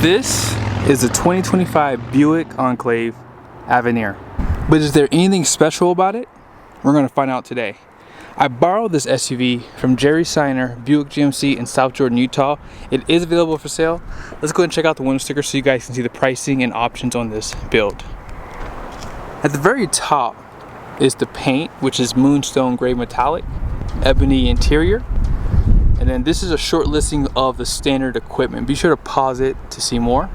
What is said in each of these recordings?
This is a 2025 Buick Enclave Avenir. But is there anything special about it? We're going to find out today. I borrowed this SUV from Jerry Seiner, Buick GMC in South Jordan, Utah. It is available for sale. Let's go ahead and check out the window sticker so you guys can see the pricing and options on this build. At the very top is the paint, which is moonstone gray metallic, ebony interior. And then this is a short listing of the standard equipment. Be sure to pause it to see more.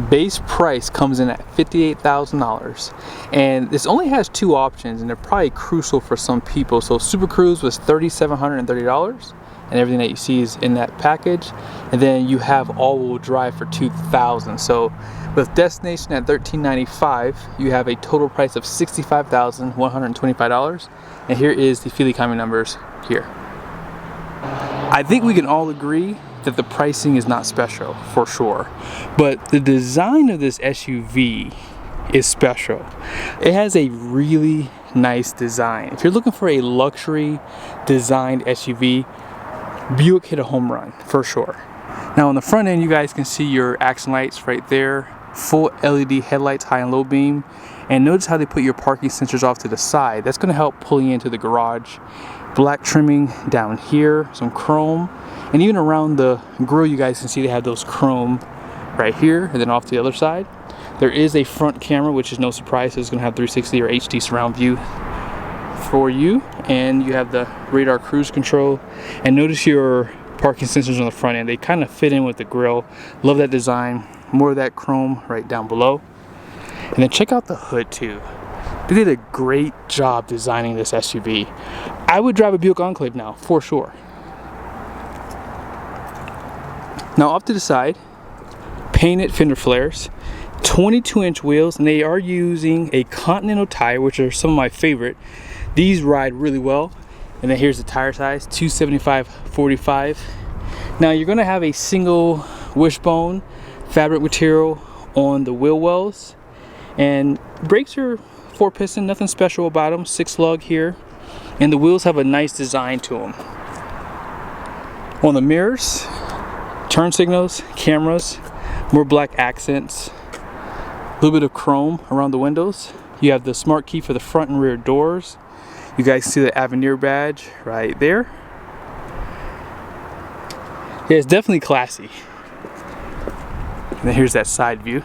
Base price comes in at $58,000, and this only has two options, and they're probably crucial for some people. So Super Cruise was $3,730, and everything that you see is in that package. And then you have all-wheel drive for $2,000. So with destination at $1,395, you have a total price of $65,125. And here is the Feely Coming numbers here. I think we can all agree that the pricing is not special, for sure, but the design of this SUV is special. It has a really nice design. If you're looking for a luxury designed SUV, Buick hit a home run for sure. Now on the front end, you guys can see your accent lights right there, full LED headlights, high and low beam, and notice how they put your parking sensors off to the side. That's going to help pulling into the garage. Black trimming down here, some chrome, and even around the grille you guys can see they have those chrome right here, and then off to the other side. There is a front camera, which is no surprise, so it's going to have 360 or HD surround view for you, and you have the radar cruise control. And notice your parking sensors on the front end, they kind of fit in with the grille. Love that design. More of that chrome right down below. And then check out the hood too. They did a great job designing this SUV. I would drive a Buick Enclave now, for sure. Now off to the side, painted fender flares, 22-inch wheels, and they are using a Continental tire, which are some of my favorite. These ride really well. And then here's the tire size, 275/45. Now you're gonna have a single wishbone fabric material on the wheel wells, and brakes are 4-piston, nothing special about them, 6 lug here, and the wheels have a nice design to them. On the mirrors, turn signals, cameras, more black accents, a little bit of chrome around the windows. You have the smart key for the front and rear doors. You guys see the Avenir badge right there. Yeah, it's definitely classy. And then here's that side view.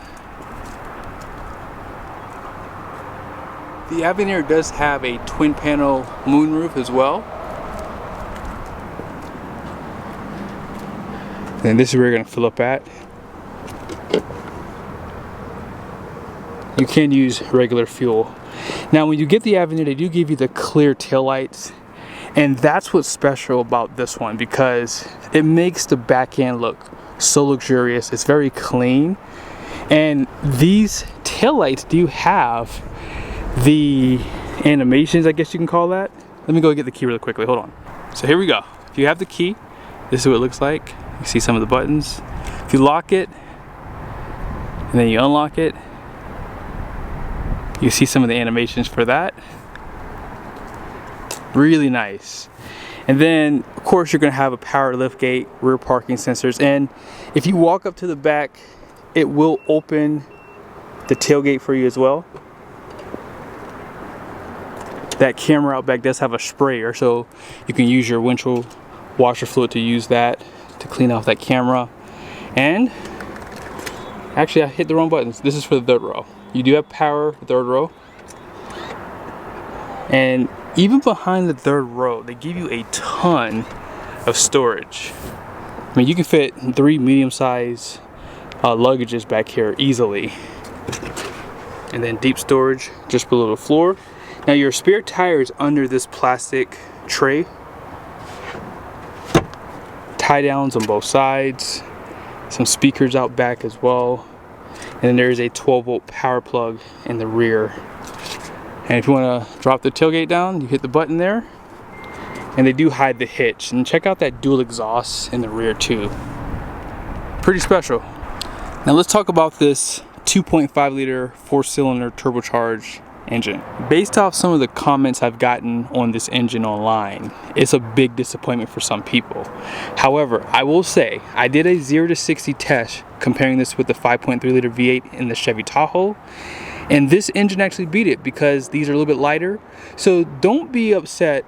The Avenir does have a twin panel moonroof as well. And this is where you're going to fill up at. You can use regular fuel. Now when you get the Avenir, they do give you the clear taillights, and that's what's special about this one, because it makes the back end look so luxurious. It's very clean, and these taillights do have the animations, I guess you can call that. Let me go get the key really quickly, hold on. So here we go. If you have the key, this is what it looks like. You see some of the buttons. If you lock it and then you unlock it, you see some of the animations for that. Really nice. And then of course you're going to have a power lift gate, rear parking sensors, and if you walk up to the back, it will open the tailgate for you as well. That camera out back does have a sprayer, so you can use your windshield washer fluid to use that to clean off that camera. And actually I hit the wrong buttons. This is for the third row. You do have power third row, and even behind the third row they give you a ton of storage. I mean, you can fit 3 medium-sized luggages back here easily. And then deep storage just below the floor. Now your spare tire is under this plastic tray. Tie downs on both sides. Some speakers out back as well. And then there is a 12-volt power plug in the rear. And if you want to drop the tailgate down, you hit the button there. And they do hide the hitch. And check out that dual exhaust in the rear too. Pretty special. Now let's talk about this 2.5 liter 4-cylinder turbocharged engine. Based off some of the comments I've gotten on this engine online, it's a big disappointment for some people. However, I will say I did a 0 to 60 test comparing this with the 5.3 liter V8 in the Chevy Tahoe, and this engine actually beat it because these are a little bit lighter. So don't be upset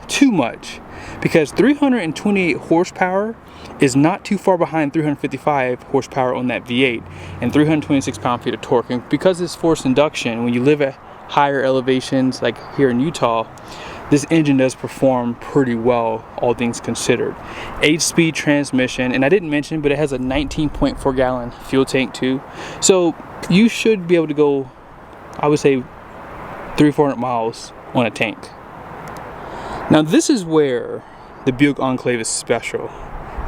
too much, because 328 horsepower is not too far behind 355 horsepower on that V8 and 326 pound-feet of torque. And because it's forced induction, when you live at higher elevations like here in Utah, this engine does perform pretty well, all things considered. 8-speed transmission, and I didn't mention, but it has a 19.4 gallon fuel tank too. So you should be able to go, I would say, 300-400 miles on a tank. Now this is where the Buick Enclave is special.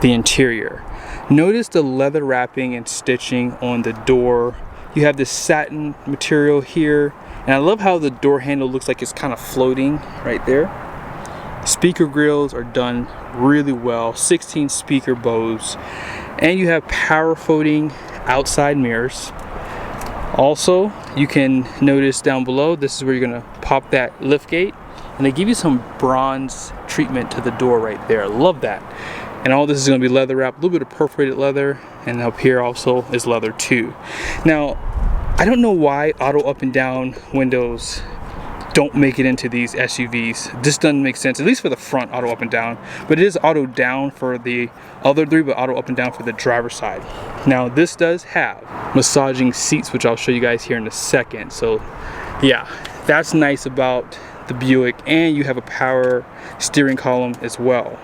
The interior. Notice the leather wrapping and stitching on the door. You have this satin material here, and I love how the door handle looks like it's kind of floating right there. Speaker grills are done really well, 16 speaker bows, and you have power folding outside mirrors. Also, you can notice down below, this is where you're going to pop that lift gate, and they give you some bronze treatment to the door right there. Love that. And all this is going to be leather wrapped, a little bit of perforated leather, and up here also is leather too. Now, I don't know why auto up and down windows don't make it into these SUVs. This doesn't make sense, at least for the front auto up and down. But it is auto down for the other three, but auto up and down for the driver's side. Now, this does have massaging seats, which I'll show you guys here in a second. So, yeah, that's nice about the Buick, and you have a power steering column as well.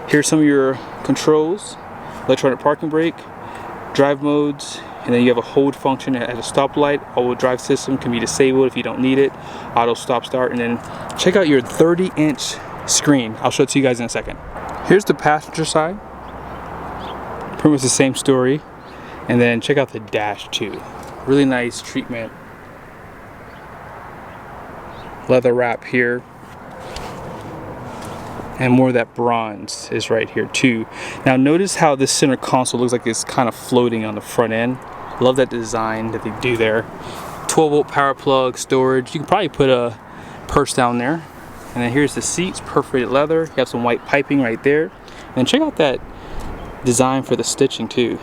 Here's some of your controls: electronic parking brake, drive modes, and then you have a hold function at a stoplight. All-wheel drive system can be disabled if you don't need it. Auto stop start, and then check out your 30-inch screen. I'll show it to you guys in a second. Here's the passenger side. Pretty much the same story. And then check out the dash too. Really nice treatment. Leather wrap here. And more of that bronze is right here too. Now notice how this center console looks like it's kind of floating on the front end. Love that design that they do there. 12-volt power plug, storage. You can probably put a purse down there. And then here's the seats, perforated leather. You have some white piping right there. And check out that design for the stitching too.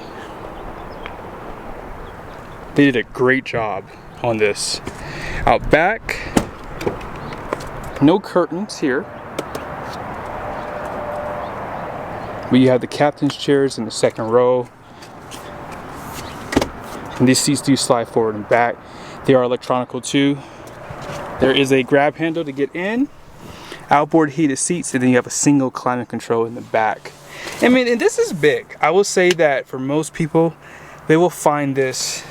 They did a great job on this. Out back, no curtains here. But you have the captain's chairs in the second row. And these seats do slide forward and back. They are electronical too. There is a grab handle to get in. Outboard heated seats, and then you have a single climate control in the back. I mean, and this is big. I will say that for most people, they will find this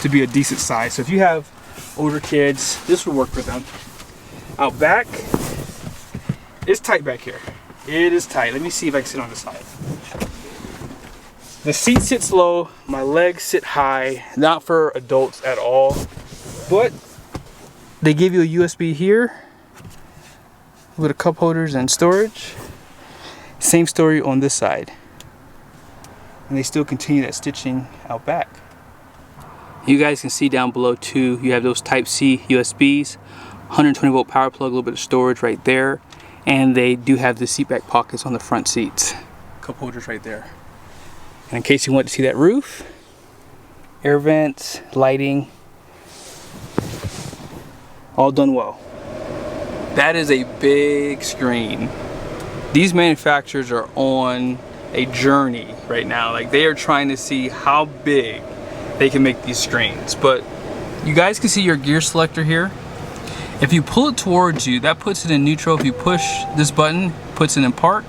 to be a decent size. So if you have older kids, this will work for them. Out back, it's tight back here. It is tight. Let me see if I can sit on the side. The seat sits low, my legs sit high, not for adults at all. But they give you a USB here with a cup holders and storage. Same story on this side. And they still continue that stitching out back. You guys can see down below too, you have those Type-C USBs, 120-volt power plug, a little bit of storage right there. And they do have the seat back pockets on the front seats. Cup holders right there. And in case you want to see that roof, air vents, lighting, all done well. That is a big screen. These manufacturers are on a journey right now. Like, they are trying to see how big they can make these screens. But you guys can see your gear selector here. If you pull it towards you, that puts it in neutral. If you push this button, puts it in park.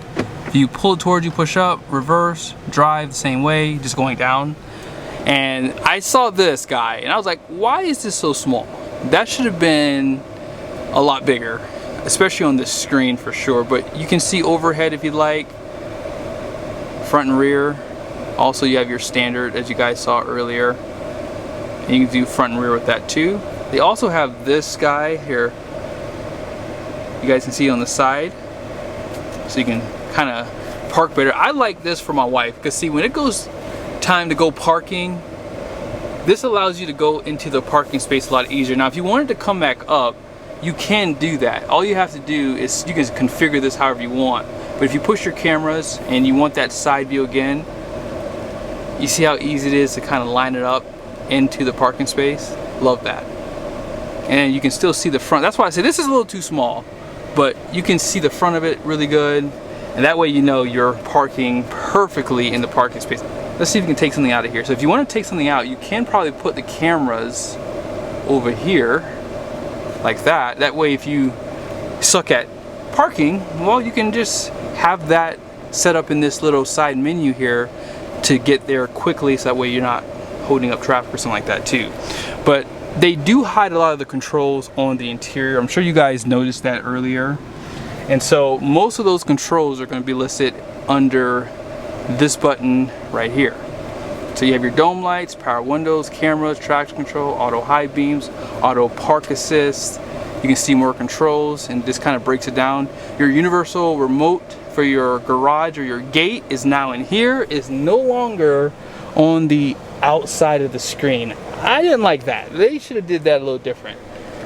If you pull it towards you, push up, reverse, drive the same way, just going down. And I saw this guy and I was like, why is this so small? That should have been a lot bigger, especially on this screen for sure. But you can see overhead if you'd like, front and rear. Also, you have your standard, as you guys saw earlier. And you can do front and rear with that too. They also have this guy here. You guys can see on the side. So you can kind of park better. I like this for my wife because see, when it goes time to go parking, This allows you to go into the parking space a lot easier. Now, if you wanted to come back up, you can do that. All you have to do is you can configure this however you want. But if you push your cameras and you want that side view again, you see how easy it is to kind of line it up into the parking space? Love that. And you can still see the front. That's why I say this is a little too small, but you can see the front of it really good. And that way you know you're parking perfectly in the parking space. Let's see if we can take something out of here. So if you want to take something out, you can probably put the cameras over here like that. That way if you suck at parking, well, you can just have that set up in this little side menu here to get there quickly, so that way you're not holding up traffic or something like that too. But they do hide a lot of the controls on the interior. I'm sure you guys noticed that earlier. And so most of those controls are going to be listed under this button right here. So you have your dome lights, power windows, cameras, traction control, auto high beams, auto park assist. You can see more controls, and this kind of breaks it down. Your universal remote for your garage or your gate is now in here. It's no longer on the outside of the screen. I didn't like that. They should have did that a little different.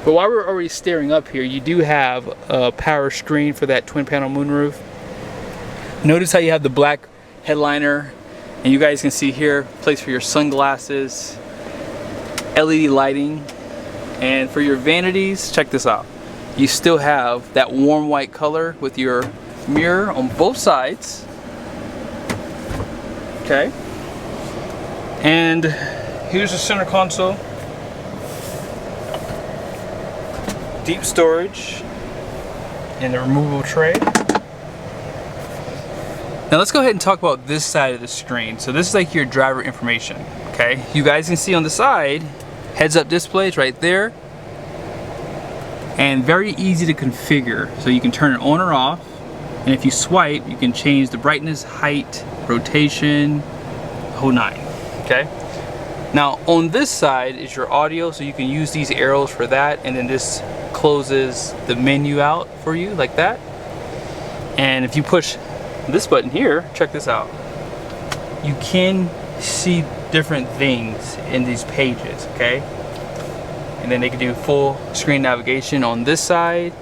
But while we're already staring up here, you do have a power screen for that twin panel moonroof. Notice how you have the black headliner, and you guys can see here, place for your sunglasses, LED lighting, and for your vanities, check this out. You still have that warm white color with your mirror on both sides. Okay. And here's the center console. Deep storage and the removable tray. Now let's go ahead and talk about this side of the screen. So this is like your driver information, okay? You guys can see on the side, heads up displays right there. And very easy to configure. So you can turn it on or off. And if you swipe, you can change the brightness, height, rotation, the whole nine, okay? Now on this side is your audio, so you can use these arrows for that, and then this closes the menu out for you like that. And if you push this button here, check this out. You can see different things in these pages, okay? And then they can do full screen navigation on this side.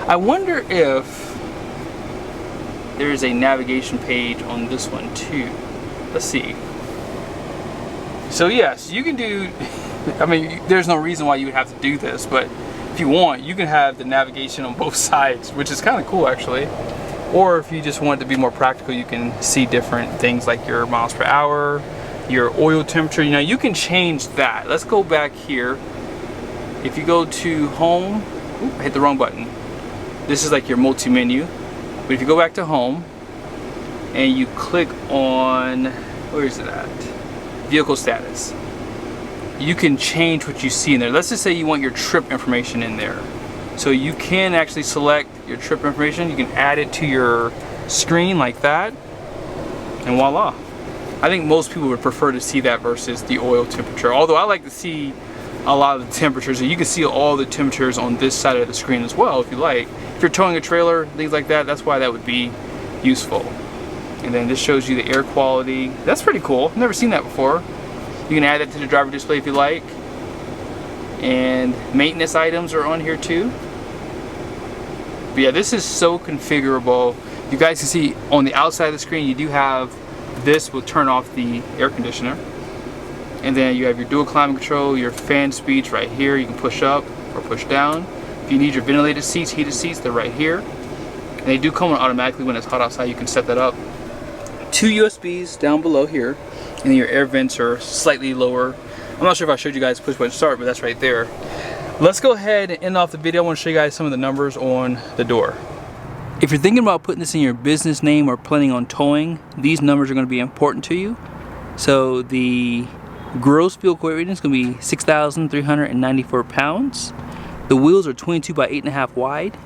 I wonder if there's a navigation page on this one too. Let's see. So yes, you can do, I mean, there's no reason why you would have to do this, but if you want, you can have the navigation on both sides, which is kind of cool actually. Or if you just want it to be more practical, you can see different things like your miles per hour, your oil temperature. You know, you can change that. Let's go back here. If you go to home, I hit the wrong button. This is like your multi-menu. But if you go back to home and you click on, where is it at? Vehicle status. You can change what you see in there. Let's just say you want your trip information in there. So you can actually select your trip information. You can add it to your screen like that, and voila. I think most people would prefer to see that versus the oil temperature. Although I like to see a lot of the temperatures, and you can see all the temperatures on this side of the screen as well if you like. If you're towing a trailer, things like that, that's why that would be useful. And then this shows you the air quality. That's pretty cool. I've never seen that before. You can add that to the driver display if you like. And maintenance items are on here too. But yeah, this is so configurable. You guys can see on the outside of the screen, you do have this will turn off the air conditioner. And then you have your dual climate control, your fan speeds right here. You can push up or push down. If you need your ventilated seats, heated seats, they're right here. And they do come on automatically when it's hot outside. You can set that up. 2 USBs down below here, and then your air vents are slightly lower. I'm not sure if I showed you guys push button start, but that's right there. Let's go ahead and end off the video. I want to show you guys some of the numbers on the door. If you're thinking about putting this in your business name or planning on towing, these numbers are going to be important to you. So the gross vehicle weight rating is going to be 6,394 pounds. The wheels are 22 by 8.5 wide,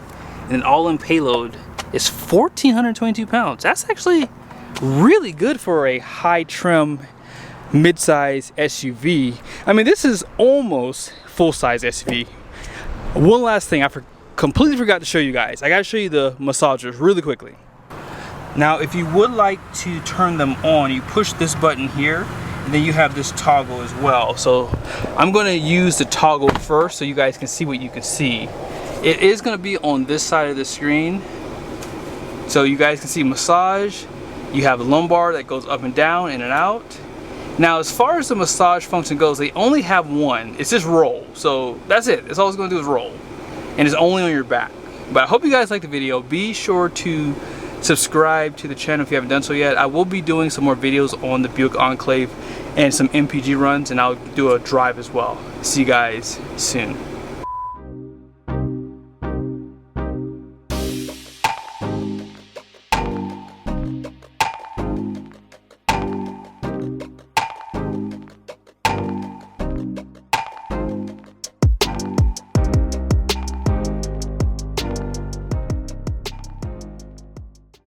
and an all-in payload is 1,422 pounds. That's actually really good for a high trim mid-size SUV. I mean, this is almost full-size SUV. One last thing, I completely forgot to show you guys. I gotta show you the massagers really quickly. Now, if you would like to turn them on, you push this button here, And then you have this toggle as well. So I'm going to use the toggle first so you guys can see what you can see. It is going to be on this side of the screen. So you guys can see massage. You have a lumbar that goes up and down, in and out. Now as far as the massage function goes, they only have one. It's just roll. So that's it. That's all it's going to do is roll. And it's only on your back. But I hope you guys liked the video. Be sure to subscribe to the channel if you haven't done so yet. I will be doing some more videos on the Buick Enclave and some MPG runs, and I'll do a drive as well. See you guys soon.